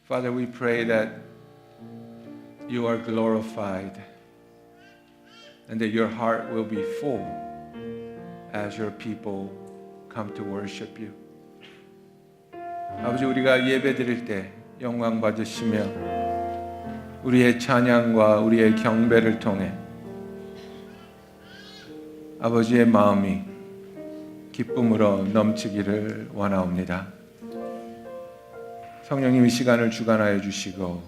Father, we pray that you are glorified and that your heart will be full as your people come to worship you. 아버지, 우리가 예배 드릴 때 영광 받으시며 우리의 찬양과 우리의 경배를 통해 아버지의 마음이 기쁨으로 넘치기를 원하옵니다. 성령님 이 시간을 주관하여 주시고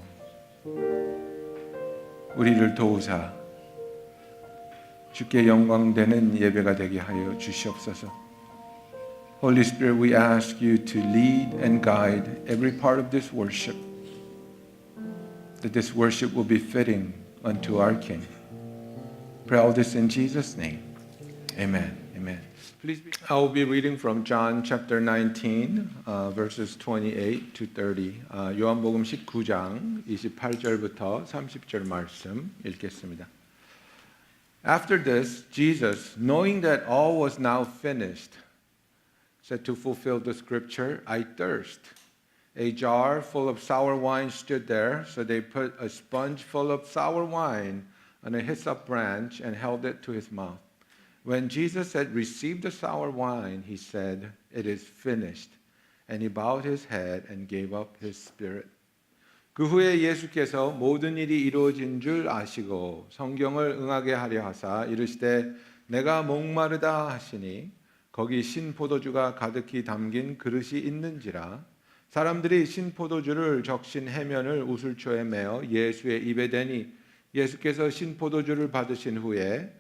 우리를 도우사 주께 영광되는 예배가 되게 하여 주시옵소서. Holy Spirit, we ask you to lead and guide every part of this worship, that this worship will be fitting unto our King. Pray all this in Jesus' name. Amen. Amen. I will be reading from John chapter 19, verses 28 to 30. 요한복음 19장 28절부터 30절 말씀 읽겠습니다. After this, Jesus, knowing that all was now finished, said to fulfill the scripture, I thirst. A jar full of sour wine stood there, so they put a sponge full of sour wine on a hyssop branch and held it to his mouth. When Jesus had received the sour wine, he said, It is finished. And he bowed his head and gave up his spirit. 그 후에 예수께서 모든 일이 이루어진 줄 아시고 성경을 응하게 하려 하사 이르시되 내가 목마르다 하시니 거기 신포도주가 가득히 담긴 그릇이 있는지라 사람들이 신포도주를 적신 해면을 우슬초에 메어 예수의 입에 대니 예수께서 신포도주를 받으신 후에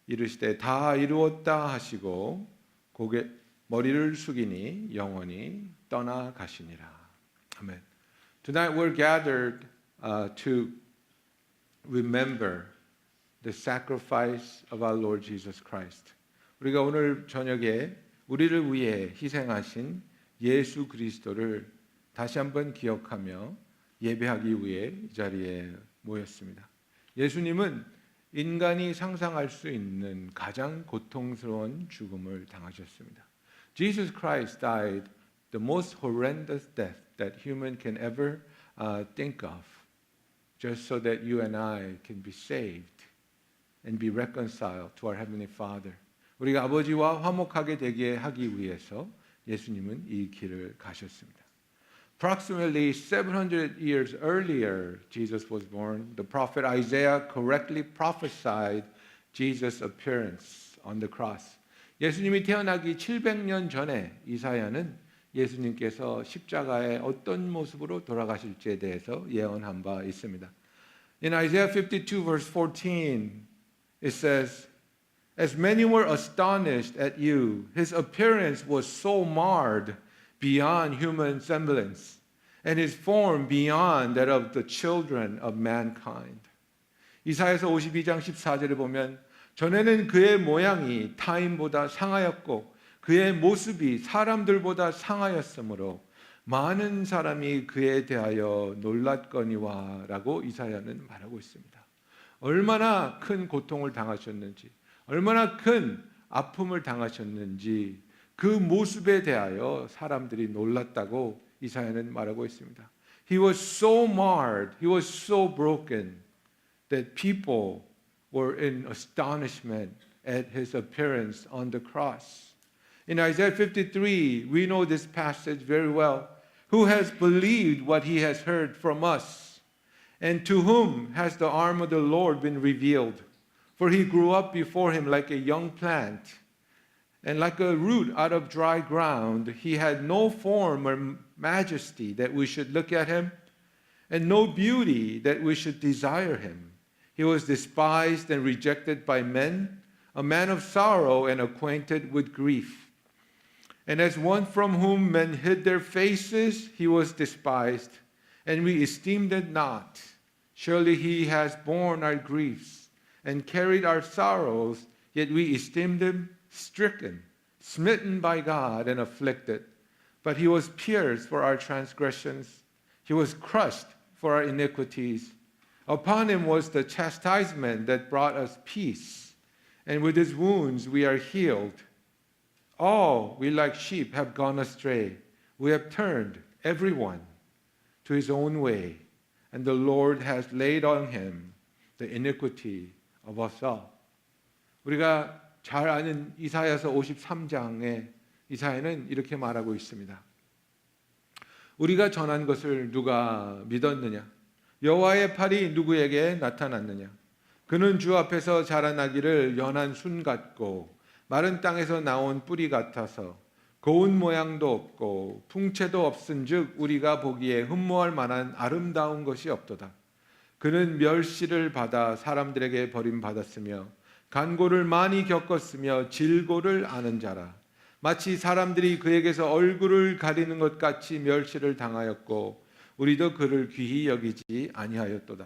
이르시되 다 이루었다 하시고 고개 머리를 숙이니 영원히 떠나가시니라. 아멘. Tonight we're gathered to remember the sacrifice of our Lord Jesus Christ. 우리가 오늘 저녁에 우리를 위해 희생하신 예수 그리스도를 다시 한번 기억하며 예배하기 위해 이 자리에 모였습니다. 예수님은 인간이 상상할 수 있는 가장 고통스러운 죽음을 당하셨습니다. Jesus Christ died the most horrendous death that human can ever think of, just so that you and I can be saved and be reconciled to our Heavenly Father. 우리가 아버지와 화목하게 되게 하기 위해서 예수님은 이 길을 가셨습니다. Approximately 700 years earlier, Jesus was born. The prophet Isaiah correctly prophesied Jesus' appearance on the cross. 예수님이 태어나기 700년 전에 이사야는 예수님께서 십자가에 어떤 모습으로 돌아가실지에 대해서 예언한 바 있습니다. In Isaiah 52 verse 14, it says, As many were astonished at you, his appearance was so marred beyond human semblance, and his form beyond that of the children of mankind. 이사야서 52장 14절에 보면 전에는 그의 모양이 타인보다 상하였고 그의 모습이 사람들보다 상하였으므로 많은 사람이 그에 대하여 놀랐거니와 라고 이사야는 말하고 있습니다. 얼마나 큰 고통을 당하셨는지, 얼마나 큰 아픔을 당하셨는지 그 모습에 대하여 사람들이 놀랐다고 이사야는 말하고 있습니다. He was so marred, he was so broken that people were in astonishment at his appearance on the cross. In Isaiah 53, we know this passage very well. Who has believed what he has heard from us? And to whom has the arm of the Lord been revealed? For he grew up before him like a young plant, and like a root out of dry ground. He had no form or majesty that we should look at him, and no beauty that we should desire him. He was despised and rejected by men, a man of sorrow and acquainted with grief. And as one from whom men hid their faces, he was despised, and we esteemed it not. Surely he has borne our griefs and carried our sorrows, yet we esteemed him stricken, smitten by God, and afflicted. But he was pierced for our transgressions. He was crushed for our iniquities. Upon him was the chastisement that brought us peace, and with his wounds we are healed. All we like sheep have gone astray. We have turned, everyone, to his own way, and the Lord has laid on him the iniquity of us all. 우리가 잘 아는 이사야서 53장에 이사야는 이렇게 말하고 있습니다. 우리가 전한 것을 누가 믿었느냐? 여호와의 팔이 누구에게 나타났느냐? 그는 주 앞에서 자라나기를 연한 순 같고 마른 땅에서 나온 뿌리 같아서 고운 모양도 없고 풍채도 없은즉 우리가 보기에 흠모할 만한 아름다운 것이 없도다. 그는 멸시를 받아 사람들에게 버림받았으며 간고를 많이 겪었으며 질고를 아는 자라. 마치 사람들이 그에게서 얼굴을 가리는 것 같이 멸시를 당하였고 우리도 그를 귀히 여기지 아니하였도다.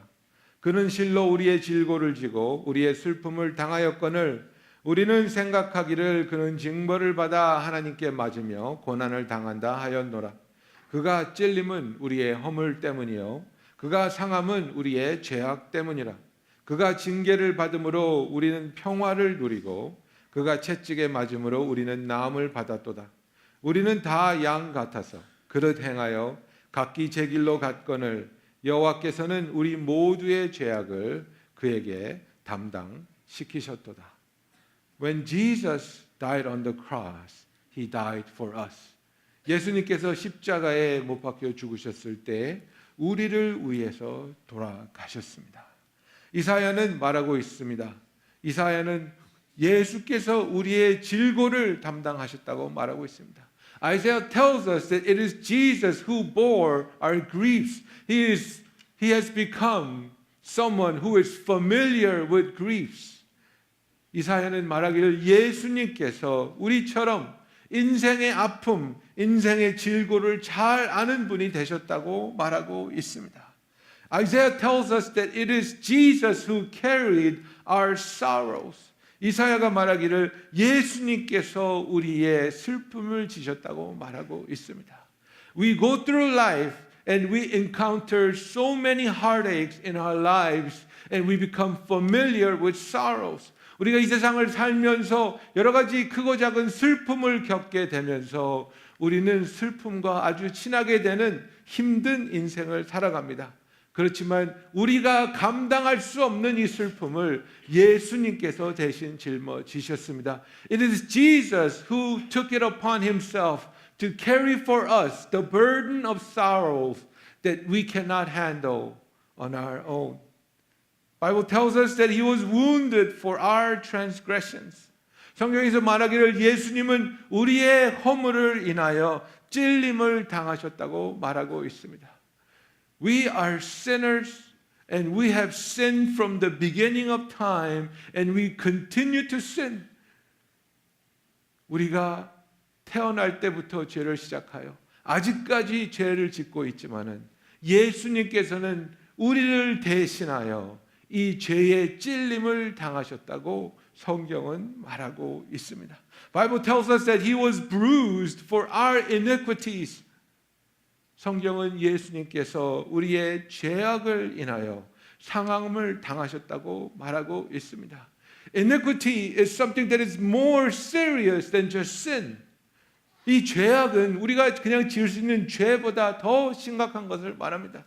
그는 실로 우리의 질고를 지고 우리의 슬픔을 당하였거늘 우리는 생각하기를 그는 징벌을 받아 하나님께 맞으며 고난을 당한다 하였노라. 그가 찔림은 우리의 허물 때문이요 그가 상함은 우리의 죄악 때문이라. 그가 징계를 받음으로 우리는 평화를 누리고 그가 채찍에 맞음으로 우리는 나음을 받았도다. 우리는 다 양 같아서 그릇 행하여 각기 제 길로 갔거늘 여호와께서는 우리 모두의 죄악을 그에게 담당시키셨도다. When Jesus died on the cross, He died for us. 예수님께서 십자가에 못 박혀 죽으셨을 때 우리를 위해서 돌아가셨습니다. 이사야는 말하고 있습니다. 이사야는 예수께서 우리의 질고를 담당하셨다고 말하고 있습니다. Isaiah tells us that it is Jesus who bore our griefs. He has become someone who is familiar with griefs. 이사야는 말하기를 예수님께서 우리처럼 인생의 아픔, 인생의 질고를 잘 아는 분이 되셨다고 말하고 있습니다. Isaiah tells us that it is Jesus who carried our sorrows. 이사야가 말하기를 예수님께서 우리의 슬픔을 지셨다고 말하고 있습니다. We go through life and we encounter so many heartaches in our lives and we become familiar with sorrows. 우리가 이 세상을 살면서 여러 가지 크고 작은 슬픔을 겪게 되면서 우리는 슬픔과 아주 친하게 되는 힘든 인생을 살아갑니다. 그렇지만 우리가 감당할 수 없는 이 슬픔을 예수님께서 대신 짊어지셨습니다. It is Jesus who took it upon himself to carry for us the burden of sorrows that we cannot handle on our own. Bible tells us that he was wounded for our transgressions. 성경에서 말하기를 예수님은 우리의 허물을 인하여 찔림을 당하셨다고 말하고 있습니다. We are sinners and we have sinned from the beginning of time and we continue to sin. 우리가 태어날 때부터 죄를 시작하여 아직까지 죄를 짓고 있지만은 예수님께서는 우리를 대신하여 이 죄의 찔림을 당하셨다고 성경은 말하고 있습니다. Bible tells us that he was bruised for our iniquities. 성경은 예수님께서 우리의 죄악을 인하여 상함을 당하셨다고 말하고 있습니다. Iniquity is something that is more serious than just sin. 이 죄악은 우리가 그냥 지을 수 있는 죄보다 더 심각한 것을 말합니다.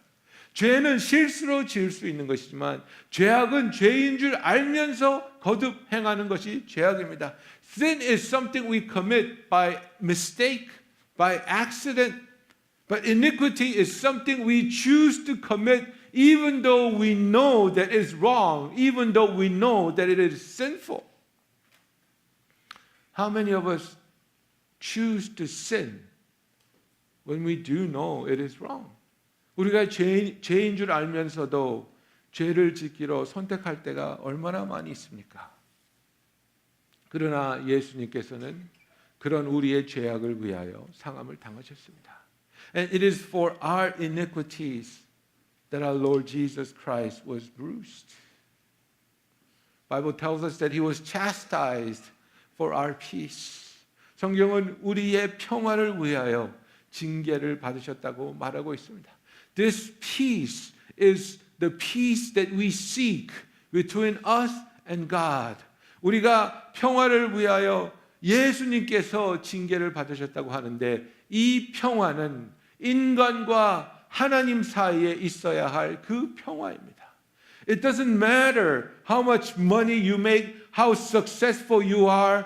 죄는 실수로 지을 수 있는 것이지만 죄악은 죄인 줄 알면서 거듭 행하는 것이 죄악입니다. Sin is something we commit by mistake, by accident. But iniquity is something we choose to commit even though we know that is wrong, even though we know that it is sinful. How many of us choose to sin when we do know it is wrong? 우리가 죄인 줄 알면서도 죄를 짓기로 선택할 때가 얼마나 많이 있습니까? 그러나 예수님께서는 그런 우리의 죄악을 위하여 상함을 당하셨습니다. And it is for our iniquities that our Lord Jesus Christ was bruised. Bible tells us that he was chastised for our peace. 성경은 우리의 평화를 위하여 징계를 받으셨다고 말하고 있습니다. This peace is the peace that we seek between us and God. 우리가 평화를 위하여 예수님께서 징계를 받으셨다고 하는데 이 평화는 인간과 하나님 사이에 있어야 할 그 평화입니다. It doesn't matter how much money you make, how successful you are,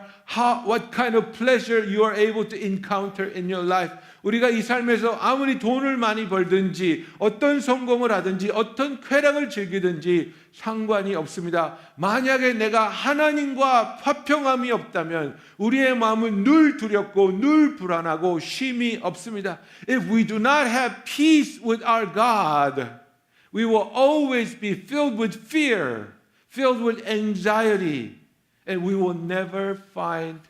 what kind of pleasure you are able to encounter in your life. 우리가 이 삶에서 아무리 돈을 많이 벌든지 어떤 성공을 하든지 어떤 쾌락을 즐기든지 상관이 없습니다. 만약에 내가 하나님과 화평함이 없다면 우리의 마음은 늘 두렵고 늘 불안하고 쉼이 없습니다. If we do not have peace with our God, we will always be filled with fear, filled with anxiety, and we will never find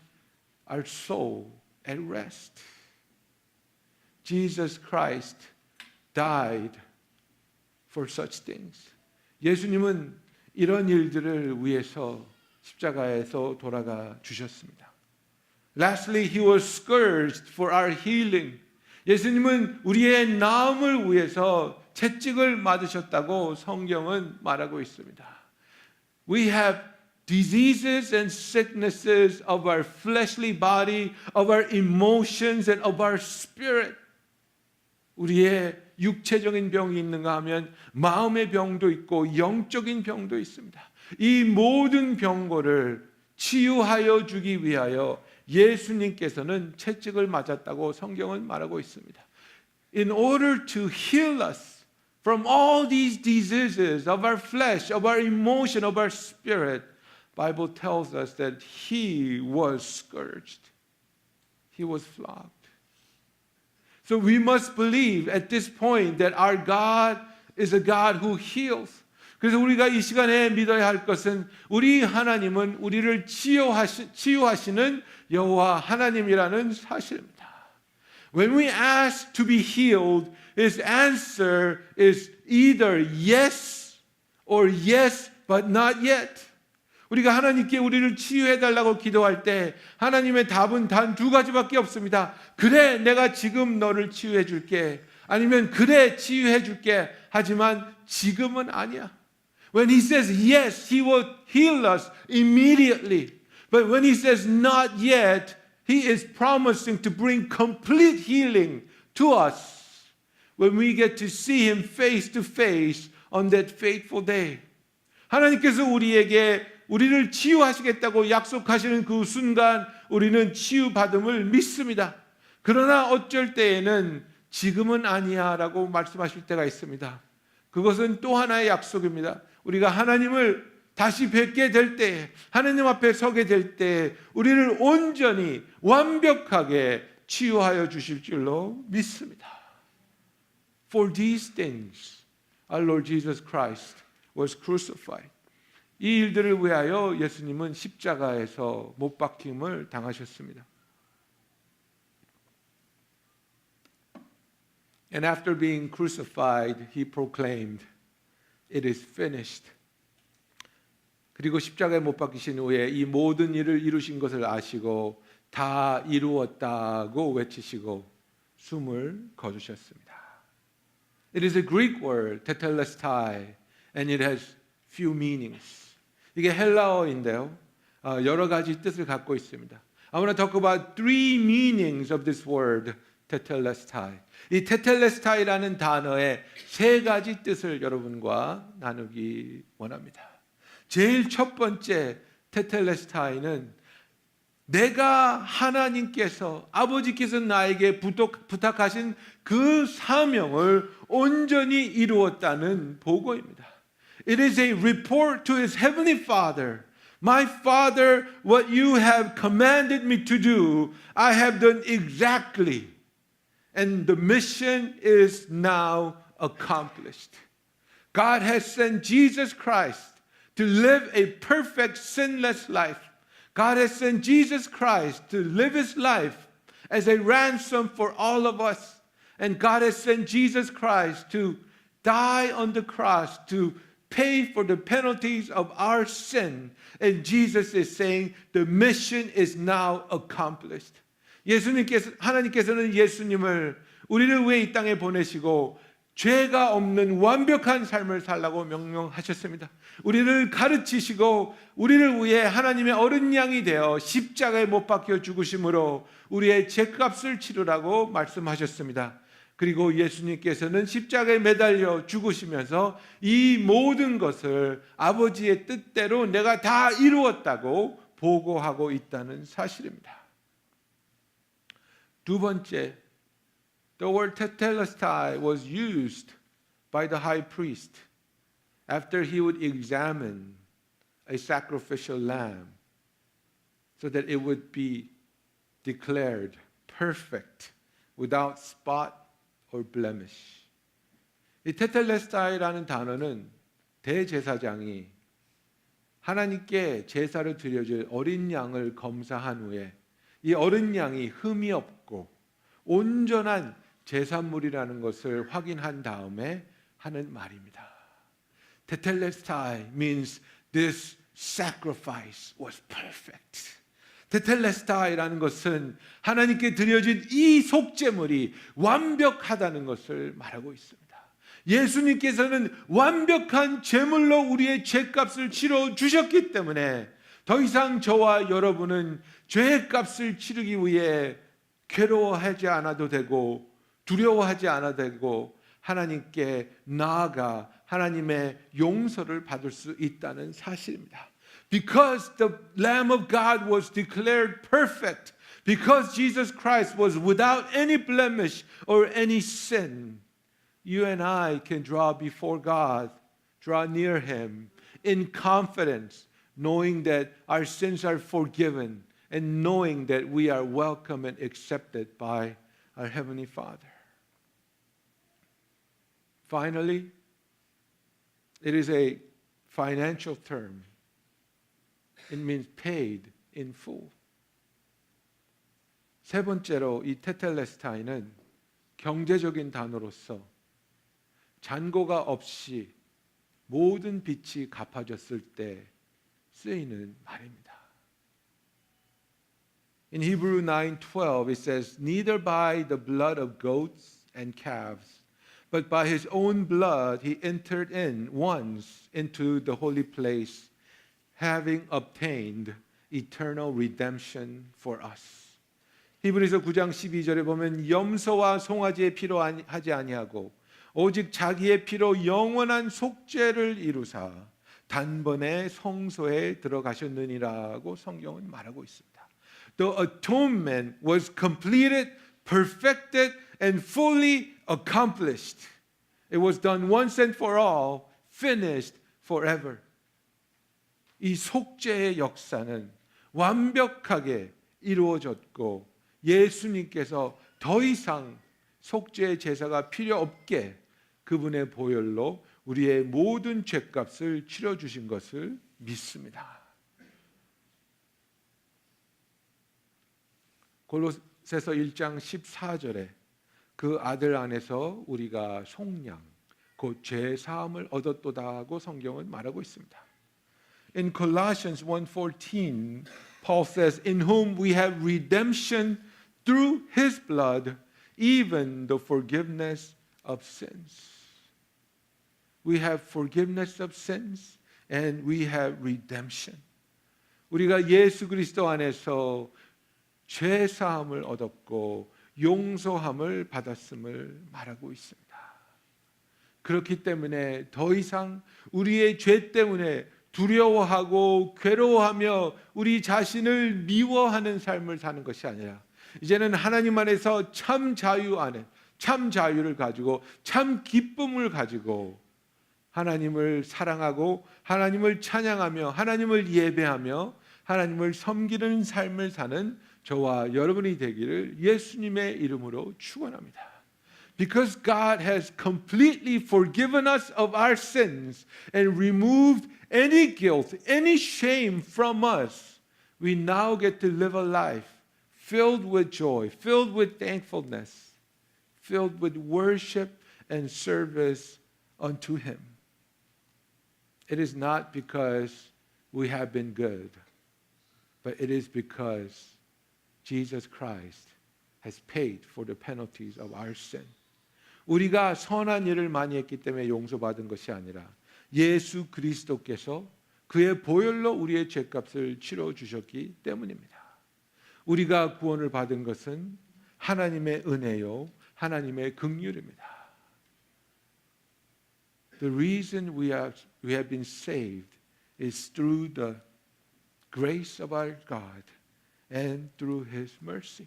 our soul at rest. Jesus Christ died for such things. 예수님은 이런 일들을 위해서 십자가에서 돌아가 주셨습니다. Lastly, he was scourged for our healing. 예수님은 우리의 나음을 위해서 채찍을 맞으셨다고 성경은 말하고 있습니다. We have diseases and sicknesses of our fleshly body, of our emotions and of our spirit. 우리의 육체적인 병이 있는가 하면 마음의 병도 있고 영적인 병도 있습니다. 이 모든 병고를 치유하여 주기 위하여 예수님께서는 채찍을 맞았다고 성경은 말하고 있습니다. In order to heal us from all these diseases of our flesh, of our emotion, of our spirit, Bible tells us that he was scourged. He was flogged. So we must believe at this point that our God is a God who heals. 그래서 우리가 이 시간에 믿어야 할 것은 우리 하나님은 우리를 치유하시는 여호와 하나님이라는 사실입니다. When we ask to be healed, His answer is either yes or yes but not yet. 우리가 하나님께 우리를 치유해달라고 기도할 때 하나님의 답은 단 두 가지밖에 없습니다. 그래, 내가 지금 너를 치유해 줄게. 아니면 그래, 치유해 줄게. 하지만 지금은 아니야. When He says yes, He will heal us immediately. But when He says not yet, He is promising to bring complete healing to us when we get to see Him face to face on that fateful day. 하나님께서 우리를 치유하시겠다고 약속하시는 그 순간 우리는 치유받음을 믿습니다. 그러나 어쩔 때에는 지금은 아니야 라고 말씀하실 때가 있습니다. 그것은 또 하나의 약속입니다. 우리가 하나님을 다시 뵙게 될 때, 하나님 앞에 서게 될 때 우리를 온전히 완벽하게 치유하여 주실 줄로 믿습니다. For these things our Lord Jesus Christ was crucified. 이 일들을 위하여 예수님은 십자가에서 못 박힘을 당하셨습니다. And after being crucified, He proclaimed, "It is finished." 그리고 십자가에 못 박히신 후에 이 모든 일을 이루신 것을 아시고 다 이루었다고 외치시고 숨을 거두셨습니다. It is a Greek word, tetelestai, and it has few meanings. 이게 헬라어인데요. 여러 가지 뜻을 갖고 있습니다. I want to talk about three meanings of this word, tetelestai. 이 tetelestai라는 단어의 세 가지 뜻을 여러분과 나누기 원합니다. 제일 첫 번째 tetelestai는 내가 하나님께서 아버지께서 나에게 부탁하신 그 사명을 온전히 이루었다는 보고입니다. It is a report to his heavenly Father. My Father, what you have commanded me to do, I have done exactly. And the mission is now accomplished. God has sent Jesus Christ to live a perfect, sinless life. God has sent Jesus Christ to live his life as a ransom for all of us. And God has sent Jesus Christ to die on the cross to pay for the penalties of our sin. And Jesus is saying the mission is now accomplished. 하나님께서는 예수님을 우리를 위해 이 땅에 보내시고 죄가 없는 완벽한 삶을 살라고 명령하셨습니다. 우리를 가르치시고 우리를 위해 하나님의 어린 양이 되어 십자가에 못 박혀 죽으심으로 우리의 죄값을 치르라고 말씀하셨습니다. 그리고 예수님께서는 십자가에 매달려 죽으시면서 이 모든 것을 아버지의 뜻대로 내가 다 이루었다고 보고하고 있다는 사실입니다. 두 번째, the word tetelestai was used by the high priest after he would examine a sacrificial lamb so that it would be declared perfect without spot or blemish. 이 테텔레스타이라는 단어는 대제사장이 하나님께 제사를 드려줄 어린 양을 검사한 후에 이 어린 양이 흠이 없고 온전한 제사물이라는 것을 확인한 다음에 하는 말입니다. 테텔레스타이 means this sacrifice was perfect. 테텔레스타이라는 것은 하나님께 드려진 이 속죄물이 완벽하다는 것을 말하고 있습니다. 예수님께서는 완벽한 제물로 우리의 죄값을 치러 주셨기 때문에 더 이상 저와 여러분은 죄값을 치르기 위해 괴로워하지 않아도 되고 두려워하지 않아도 되고 하나님께 나아가 하나님의 용서를 받을 수 있다는 사실입니다. Because the Lamb of God was declared perfect, because Jesus Christ was without any blemish or any sin, you and I can draw before God, draw near Him in confidence, knowing that our sins are forgiven and knowing that we are welcome and accepted by our Heavenly Father. Finally, it is a financial term. It means paid in full. 세 번째로 이 테텔레스타이는 경제적인 단어로서 잔고가 없이 모든 빚이 갚아졌을 때 쓰이는 말입니다. In Hebrew 9:12 it says, "Neither by the blood of goats and calves, but by his own blood he entered in once into the holy place, having obtained eternal redemption for us." 히브리서 9장 12절에 보면 염소와 송아지의 피로 하지 아니하고 오직 자기의 피로 영원한 속죄를 이루사 단번에 성소에 들어가셨느니라고 성경은 말하고 있습니다. The atonement was completed, perfected, and fully accomplished. It was done once and for all, finished forever. 이 속죄의 역사는 완벽하게 이루어졌고 예수님께서 더 이상 속죄의 제사가 필요 없게 그분의 보혈로 우리의 모든 죄값을 치러주신 것을 믿습니다. 골로새서 1장 14절에 그 아들 안에서 우리가 속량 곧 죄 사함을 얻었도다고 성경은 말하고 있습니다. In Colossians 1:14, Paul says, "In whom we have redemption through his blood, even the forgiveness of sins." We have forgiveness of sins and we have redemption. 우리가 예수 그리스도 안에서 죄 사함을 얻었고 용서함을 받았음을 말하고 있습니다. 그렇기 때문에 더 이상 우리의 죄 때문에 두려워하고 괴로워하며 우리 자신을 미워하는 삶을 사는 것이 아니라 이제는 하나님 안에서 참 자유 안에 참 자유를 가지고 참 기쁨을 가지고 하나님을 사랑하고 하나님을 찬양하며 하나님을 예배하며 하나님을 섬기는 삶을 사는 저와 여러분이 되기를 예수님의 이름으로 축원합니다. Because God has completely forgiven us of our sins and removed any guilt, any shame from us, we now get to live a life filled with joy, filled with thankfulness, filled with worship and service unto Him. It is not because we have been good, but it is because Jesus Christ has paid for the penalties of our sin. 우리가 선한 일을 많이 했기 때문에 용서받은 것이 아니라 예수 그리스도께서 그의 보혈로 우리의 죄값을 치러 주셨기 때문입니다. 우리가 구원을 받은 것은 하나님의 은혜요, 하나님의 긍휼입니다. The reason we have been saved is through the grace of our God and through His mercy.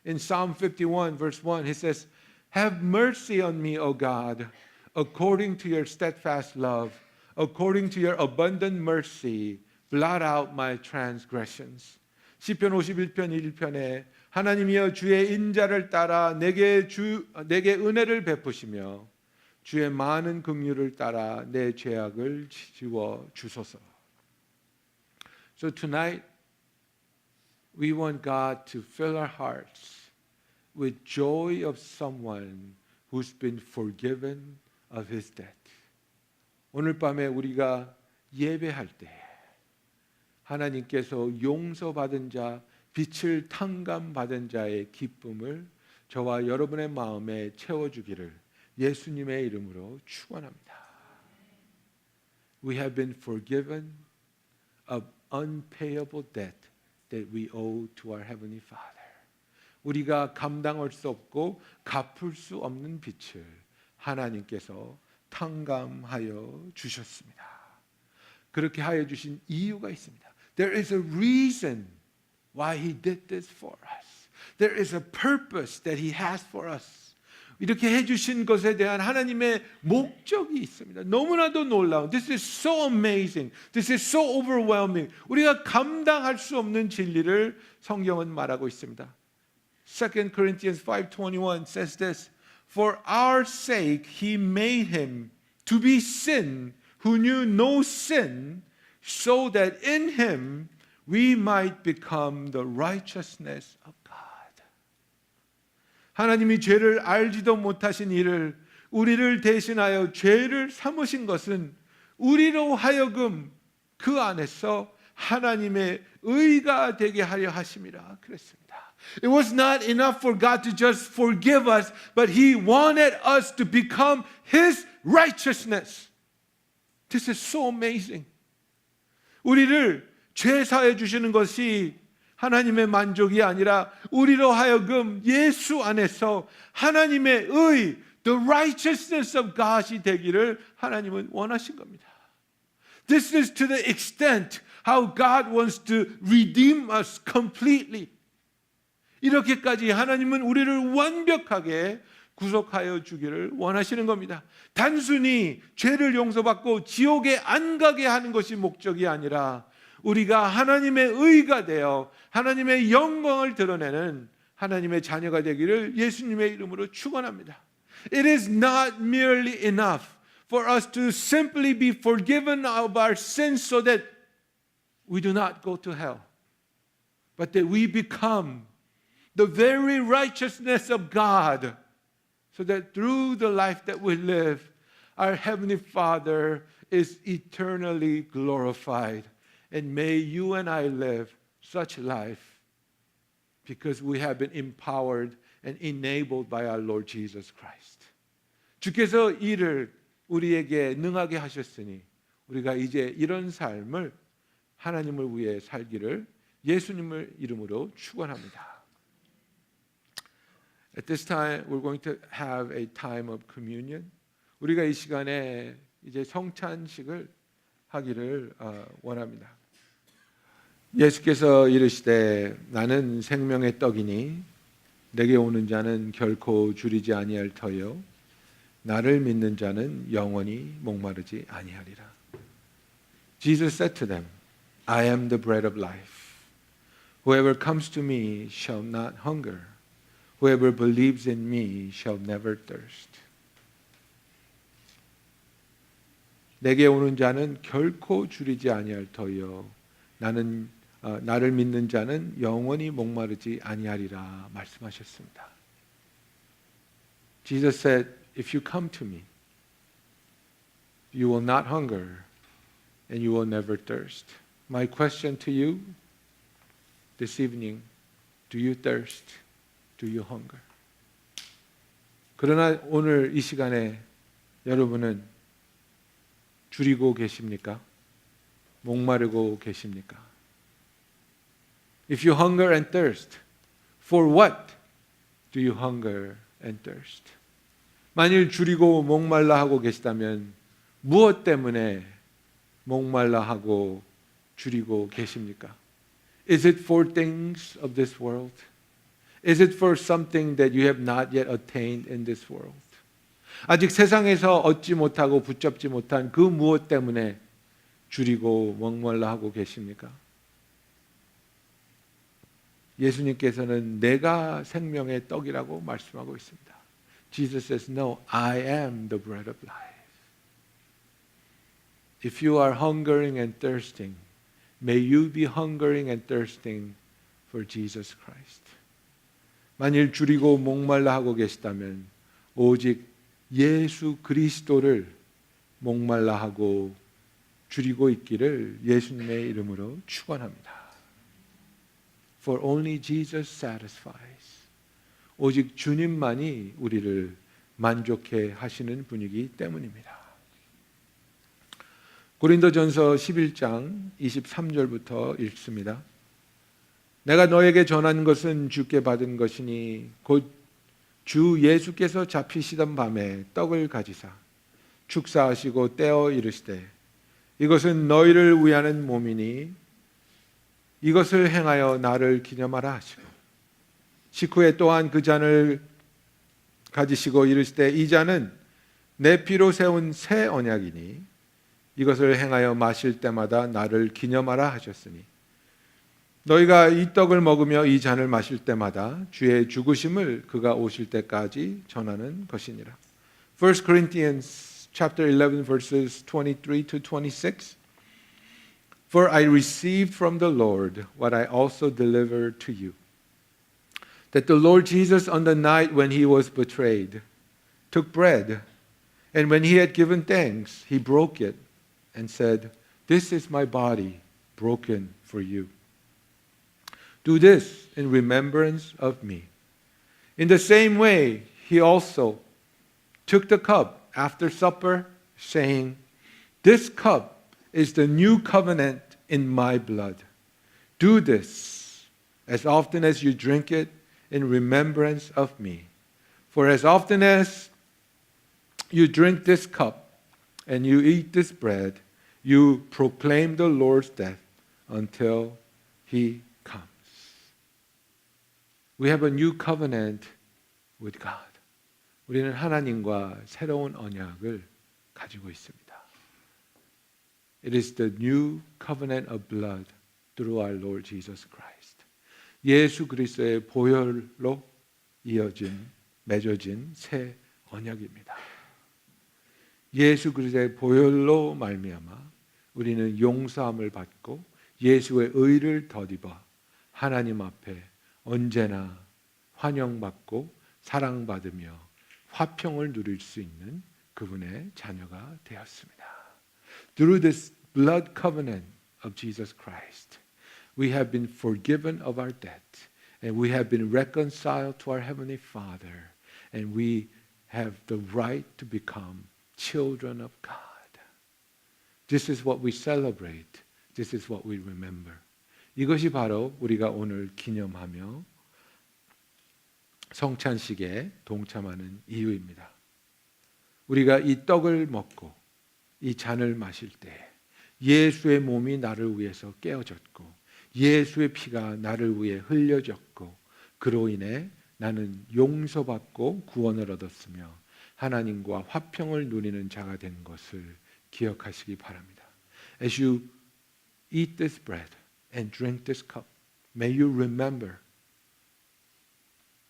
In Psalm 51 verse 1, He says, "Have mercy on me, O God, according to your steadfast love, according to your abundant mercy, blot out my transgressions." 시편 51편 1편에 하나님이여 주의 인자를 따라 내게 은혜를 베푸시며 주의 많은 긍휼을 따라 내 죄악을 지워 주소서. So tonight we want God to fill our hearts with joy of someone who's been forgiven of his debt. 오늘 밤에 우리가 예배할 때 하나님께서 용서받은 자, 빛을 탕감받은 자의 기쁨을 저와 여러분의 마음에 채워주기를 예수님의 이름으로 축원합니다. We have been forgiven of unpayable debt that we owe to our Heavenly Father. 우리가 감당할 수 없고 갚을 수 없는 빚을 하나님께서 탕감하여 주셨습니다. 그렇게 하여 주신 이유가 있습니다. There is a reason why He did this for us. There is a purpose that He has for us. 이렇게 해주신 것에 대한 하나님의 목적이 있습니다. 너무나도 놀라운. This is so amazing. This is so overwhelming. 우리가 감당할 수 없는 진리를 성경은 말하고 있습니다. 2 Corinthians 5:21 says this. For our sake He made Him to be sin who knew no sin, so that in Him we might become the righteousness of God. 하나님이 죄를 알지도 못하신 이를 우리를 대신하여 죄를 삼으신 것은 우리로 하여금 그 안에서 하나님의 의가 되게 하려 하심이라 그랬습니다. It was not enough for God to just forgive us, but He wanted us to become His righteousness. This is so amazing. 우리를 죄 사해 주시는 것이 하나님의 만족이 아니라 우리로 하여금 예수 안에서 하나님의 의, the righteousness of God이 되기를 하나님은 원하신 겁니다. This is to the extent how God wants to redeem us completely. 이렇게까지 하나님은 우리를 완벽하게 구속하여 주기를 원하시는 겁니다. 단순히 죄를 용서받고 지옥에 안 가게 하는 것이 목적이 아니라 우리가 하나님의 의가 되어 하나님의 영광을 드러내는 하나님의 자녀가 되기를 예수님의 이름으로 축원합니다. It is not merely enough for us to simply be forgiven of our sins so that we do not go to hell, but that we become the very righteousness of God, so that through the life that we live, our Heavenly Father is eternally glorified. And may you and I live such life because we have been empowered and enabled by our Lord Jesus Christ. 주께서 이를 우리에게 능하게 하셨으니 우리가 이제 이런 삶을 하나님을 위해 살기를 예수님의 이름으로 축원합니다. At this time, we're going to have a time of communion. 우리가 이 시간에 이제 성찬식을 하기를 원합니다. 예수께서 이르시되 나는 생명의 떡이니 내게 오는 자는 결코 줄이지 아니할 터요 나를 믿는 자는 영원히 목마르지 아니하리라. Jesus said to them, I am the bread of life. Whoever comes to me shall not hunger. Whoever believes in me shall never thirst. 내게 오는 자는 결코 줄이지 아니할 터요 나를 믿는 자는 영원히 목마르지 아니하리라 말씀하셨습니다. Jesus said, if you come to me, you will not hunger and you will never thirst. My question to you this evening, do you thirst? Do you hunger? 그러나 오늘 이 시간에 여러분은 줄이고 계십니까? 목마르고 계십니까? If you hunger and thirst, for what do you hunger and thirst. 만일 줄이고 목말라 하고 계시다면 무엇 때문에 목말라 하고 줄이고 계십니까? Is it for things of this world? Is it for something that you have not yet attained in this world? 아직 세상에서 얻지 못하고 붙잡지 못한 그 무엇 때문에 줄이고 목말라 하고 계십니까? 예수님께서는 내가 생명의 떡이라고 말씀하고 있습니다. Jesus says, no, I am the bread of life. If you are hungering and thirsting, may you be hungering and thirsting for Jesus Christ. 만일 줄이고 목말라 하고 계시다면 오직 예수 그리스도를 목말라 하고 줄이고 있기를 예수님의 이름으로 축원합니다. For only Jesus satisfies. 오직 주님만이 우리를 만족해 하시는 분이기 때문입니다. 고린도전서 11장 23절부터 읽습니다. 내가 너에게 전한 것은 주께 받은 것이니 곧 주 예수께서 잡히시던 밤에 떡을 가지사 축사하시고 떼어 이르시되 이것은 너희를 위하는 몸이니 이것을 행하여 나를 기념하라 하시고 식후에 또한 그 잔을 가지시고 이르시되 이 잔은 내 피로 세운 새 언약이니 이것을 행하여 마실 때마다 나를 기념하라 하셨으니 너희가 이 떡을 먹으며 이 잔을 마실 때마다 주의 죽으심을 그가 오실 때까지 전하는 것이니라. 1 Corinthians chapter 11 verses 23 to 26. For I received from the Lord what I also delivered to you. That the Lord Jesus on the night when he was betrayed took bread, and when he had given thanks, he broke it and said, "This is my body broken for you. Do this in remembrance of me." In the same way, he also took the cup after supper, saying, "This cup is the new covenant in my blood. Do this as often as you drink it in remembrance of me. For as often as you drink this cup and you eat this bread, you proclaim the Lord's death until he comes." We have a new covenant with God. 우리는 하나님과 새로운 언약을 가지고 있습니다. It is the new covenant of blood through our Lord Jesus Christ. 예수 그리스도의 보혈로 맺어진 새 언약입니다. 예수 그리스도의 보혈로 말미암아 우리는 용서함을 받고 예수의 의를 덧입어 하나님 앞에 언제나 환영받고 사랑받으며 화평을 누릴 수 있는 그분의 자녀가 되었습니다. Through this blood covenant of Jesus Christ, we have been forgiven of our debt, and we have been reconciled to our Heavenly Father, and we have the right to become children of God. This is what we celebrate. This is what we remember. 이것이 바로 우리가 오늘 기념하며 성찬식에 동참하는 이유입니다. 우리가 이 떡을 먹고 이 잔을 마실 때 예수의 몸이 나를 위해서 깨어졌고 예수의 피가 나를 위해 흘려졌고 그로 인해 나는 용서받고 구원을 얻었으며 하나님과 화평을 누리는 자가 된 것을 기억하시기 바랍니다. As you eat this bread and drink this cup, may you remember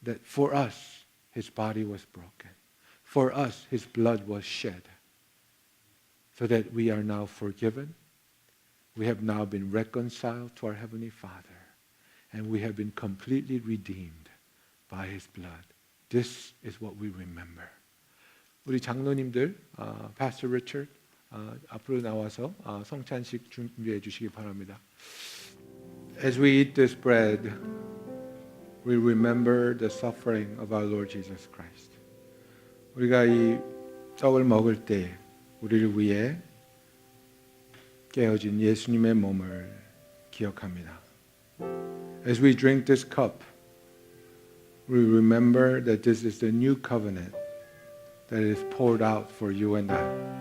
that for us his body was broken. For us his blood was shed. So that we are now forgiven. We have now been reconciled to our Heavenly Father. And we have been completely redeemed by his blood. This is what we remember. 우리 장로님들, Pastor Richard, 앞으로 나와서 성찬식 준비해 주시기 바랍니다. As we eat this bread, we remember the suffering of our Lord Jesus Christ. 우리가 이 떡을 먹을 때 우리를 위해 깨어진 예수님의 몸을 기억합니다. As we drink this cup, we remember that this is the new covenant that is poured out for you and I.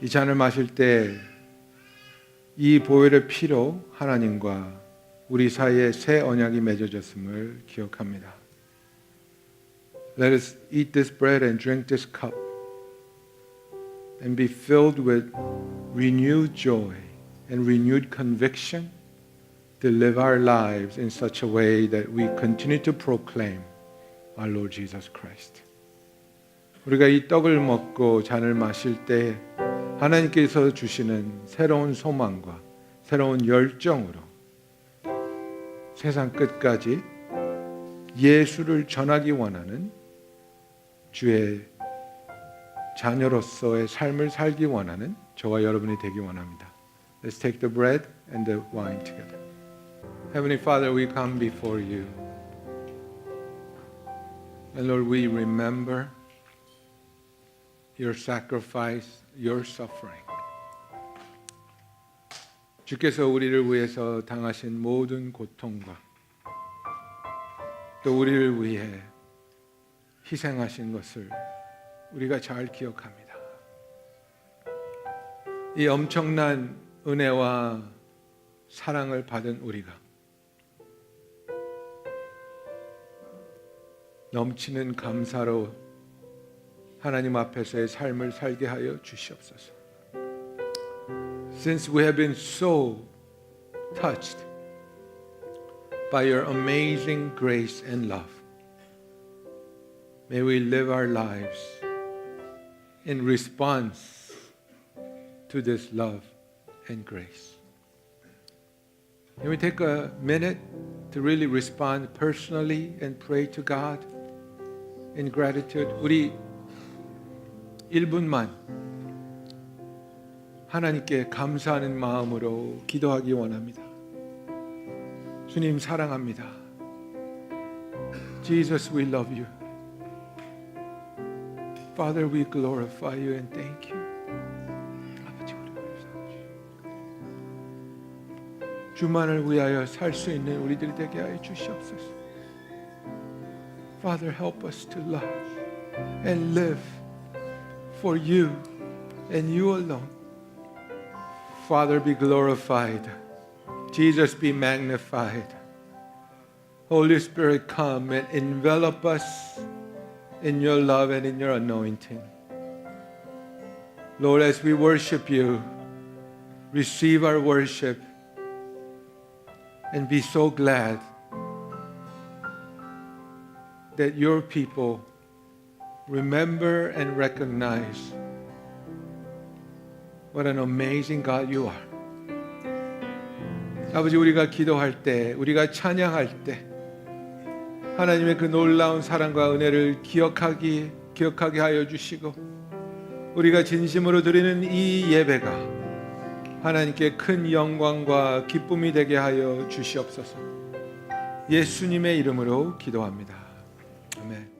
이 잔을 마실 때 이 보혈의 피로 하나님과 우리 사이에 새 언약이 맺어졌음을 기억합니다. Let us eat this bread and drink this cup and be filled with renewed joy and renewed conviction to live our lives in such a way that we continue to proclaim our Lord Jesus Christ. 우리가 이 떡을 먹고 잔을 마실 때 하나님께서 주시는 새로운 소망과 새로운 열정으로 세상 끝까지 예수를 전하기 원하는 주의 자녀로서의 삶을 살기 원하는 저와 여러분이 되기 원합니다. Let's take the bread and the wine together. Heavenly Father, we come before you. And Lord, we remember your sacrifice, your suffering. 주께서 우리를 위해서 당하신 모든 고통과 또 우리를 위해 희생하신 것을 우리가 잘 기억합니다. 이 엄청난 은혜와 사랑을 받은 우리가 넘치는 감사로 하나님 앞에서의 삶을 살게 하여 주시옵소서. Since we have been so touched by your amazing grace and love, may we live our lives in response to this love and grace. Can we take a minute to really respond personally and pray to God in gratitude? 우리 1분만 하나님께 감사하는 마음으로 기도하기 원합니다. 주님 사랑합니다. Jesus, we love you. Father, we glorify you and thank you. 아버지, 우리 감사합니다. 주만을 위하여 살 수 있는 우리들이 되게 하여 주시옵소서. Father, help us to love and live for you and you alone. Father, be glorified. Jesus, be magnified. Holy Spirit, come and envelop us in your love and in your anointing. Lord, as we worship you, receive our worship and be so glad that your people remember and recognize what an amazing God you are. 아버지, 우리가 기도할 때, 우리가 찬양할 때 하나님의 그 놀라운 사랑과 은혜를 기억하게 하여 주시고, 우리가 진심으로 드리는 이 예배가 하나님께 큰 영광과 기쁨이 되게 하여 주시옵소서. 예수님의 이름으로 기도합니다. 아멘.